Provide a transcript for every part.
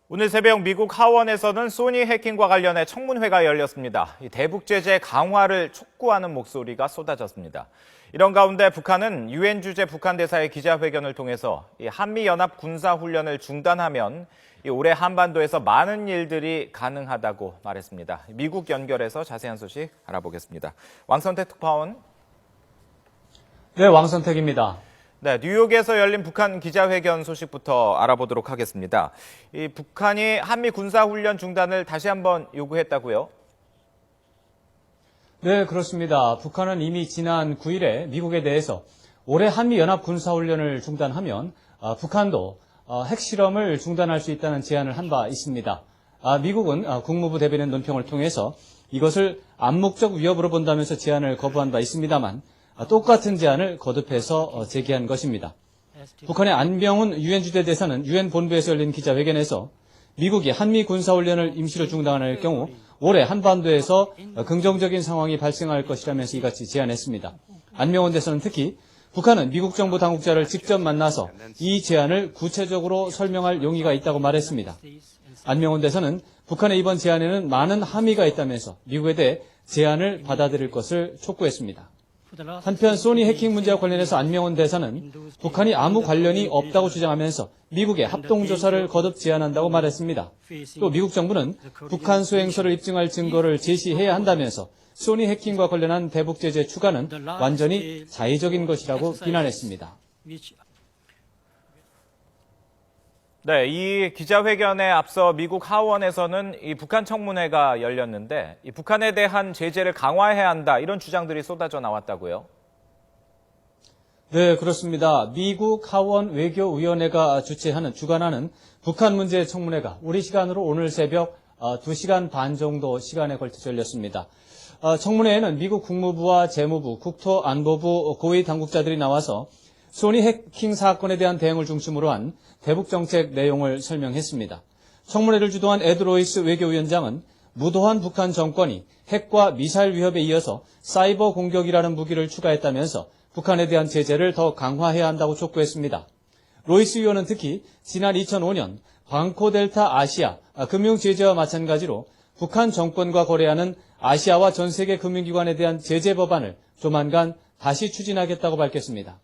오늘 새벽 미국 하원에서는 소니 해킹과 관련해 청문회가 열렸습니다. 대북 제재 강화를 촉구하는 목소리가 쏟아졌습니다. 이런 가운데 북한은 유엔 주재 북한 대사의 기자회견을 통해서 한미연합 군사훈련을 중단하면 올해 한반도에서 많은 일들이 가능하다고 말했습니다. 미국 연결해서 자세한 소식 알아보겠습니다. 왕선택 특파원. 네, 왕선택입니다. 네, 뉴욕에서 열린 북한 기자회견 소식부터 알아보도록 하겠습니다. 북한이 한미 군사훈련 중단을 다시 한번 요구했다고요? 네, 그렇습니다. 북한은 이미 지난 9일에 미국에 대해서 올해 한미 연합 군사훈련을 중단하면 북한도 핵실험을 중단할 수 있다는 제안을 한 바 있습니다. 미국은 국무부 대변인 논평을 통해서 이것을 암묵적 위협으로 본다면서 제안을 거부한 바 있습니다만 똑같은 제안을 거듭해서 제기한 것입니다. 북한의 안병훈 유엔 주재 대사는 유엔 본부에서 열린 기자회견에서 미국이 한미 군사훈련을 임시로 중단할 경우 올해 한반도에서 긍정적인 상황이 발생할 것이라면서 이같이 제안했습니다. 안병훈 대사는 특히 북한은 미국 정부 당국자를 직접 만나서 이 제안을 구체적으로 설명할 용의가 있다고 말했습니다. 안병훈 대사는 북한의 이번 제안에는 많은 함의가 있다면서 미국에 대해 제안을 받아들일 것을 촉구했습니다. 한편 소니 해킹 문제와 관련해서 안병훈 대사는 북한이 아무 관련이 없다고 주장하면서 미국에 합동조사를 거듭 제안한다고 말했습니다. 또 미국 정부는 북한 수행소를 입증할 증거를 제시해야 한다면서 소니 해킹과 관련한 대북 제재 추가는 완전히 자의적인 것이라고 비난했습니다. 네, 이 기자회견에 앞서 미국 하원에서는 이 북한 청문회가 열렸는데 이 북한에 대한 제재를 강화해야 한다 이런 주장들이 쏟아져 나왔다고요? 네, 그렇습니다. 미국 하원 외교위원회가 주관하는 북한 문제 청문회가 우리 시간으로 오늘 새벽 2시간 반 정도 시간에 걸쳐서 열렸습니다. 청문회에는 미국 국무부와 재무부, 국토안보부 고위 당국자들이 나와서 소니 해킹 사건에 대한 대응을 중심으로 한 대북 정책 내용을 설명했습니다. 청문회를 주도한 에드 로이스 외교위원장은 무도한 북한 정권이 핵과 미사일 위협에 이어서 사이버 공격이라는 무기를 추가했다면서 북한에 대한 제재를 더 강화해야 한다고 촉구했습니다. 로이스 위원은 특히 지난 2005년 방코델타 아시아 금융 제재와 마찬가지로 북한 정권과 거래하는 아시아와 전 세계 금융기관에 대한 제재 법안을 조만간 다시 추진하겠다고 밝혔습니다.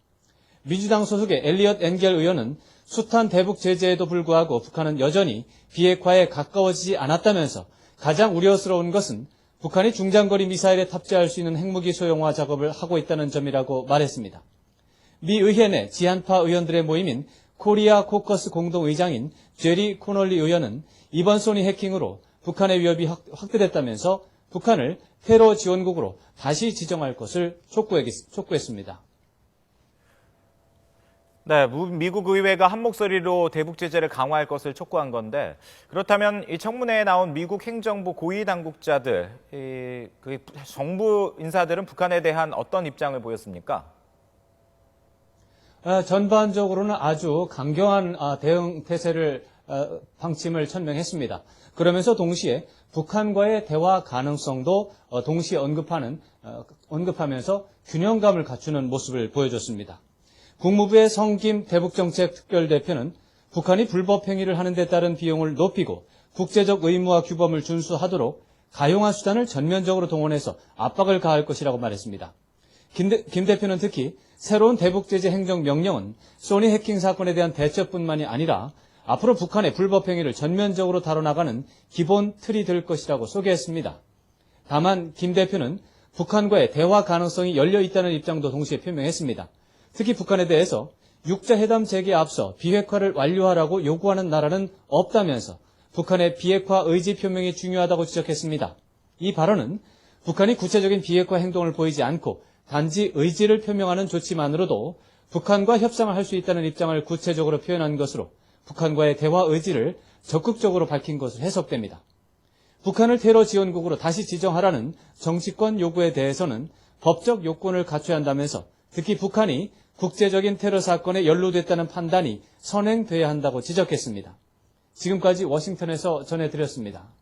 민주당 소속의 엘리엇 엔겔 의원은 숱한 대북 제재에도 불구하고 북한은 여전히 비핵화에 가까워지지 않았다면서 가장 우려스러운 것은 북한이 중장거리 미사일에 탑재할 수 있는 핵무기 소형화 작업을 하고 있다는 점이라고 말했습니다. 미 의회 내 지한파 의원들의 모임인 코리아 코커스 공동의장인 제리 코널리 의원은 이번 소니 해킹으로 북한의 위협이 확대됐다면서 북한을 테러 지원국으로 다시 지정할 것을 촉구했습니다. 네, 미국 의회가 한 목소리로 대북 제재를 강화할 것을 촉구한 건데 그렇다면 이 청문회에 나온 미국 행정부 고위 당국자들, 그 정부 인사들은 북한에 대한 어떤 입장을 보였습니까? 전반적으로는 아주 강경한 대응 태세를 방침을 천명했습니다. 그러면서 동시에 북한과의 대화 가능성도 동시에 언급하면서 균형감을 갖추는 모습을 보여줬습니다. 국무부의 성김 대북정책 특별대표는 북한이 불법 행위를 하는 데 따른 비용을 높이고 국제적 의무와 규범을 준수하도록 가용한 수단을 전면적으로 동원해서 압박을 가할 것이라고 말했습니다. 김 대표는 특히 새로운 대북 제재 행정명령은 소니 해킹 사건에 대한 대처뿐만이 아니라 앞으로 북한의 불법 행위를 전면적으로 다뤄나가는 기본 틀이 될 것이라고 소개했습니다. 다만 김 대표는 북한과의 대화 가능성이 열려 있다는 입장도 동시에 표명했습니다. 특히 북한에 대해서 육자회담 재개에 앞서 비핵화를 완료하라고 요구하는 나라는 없다면서 북한의 비핵화 의지 표명이 중요하다고 지적했습니다. 이 발언은 북한이 구체적인 비핵화 행동을 보이지 않고 단지 의지를 표명하는 조치만으로도 북한과 협상을 할 수 있다는 입장을 구체적으로 표현한 것으로 북한과의 대화 의지를 적극적으로 밝힌 것으로 해석됩니다. 북한을 테러 지원국으로 다시 지정하라는 정치권 요구에 대해서는 법적 요건을 갖춰야 한다면서 특히 북한이 국제적인 테러 사건에 연루됐다는 판단이 선행돼야 한다고 지적했습니다. 지금까지 워싱턴에서 전해드렸습니다.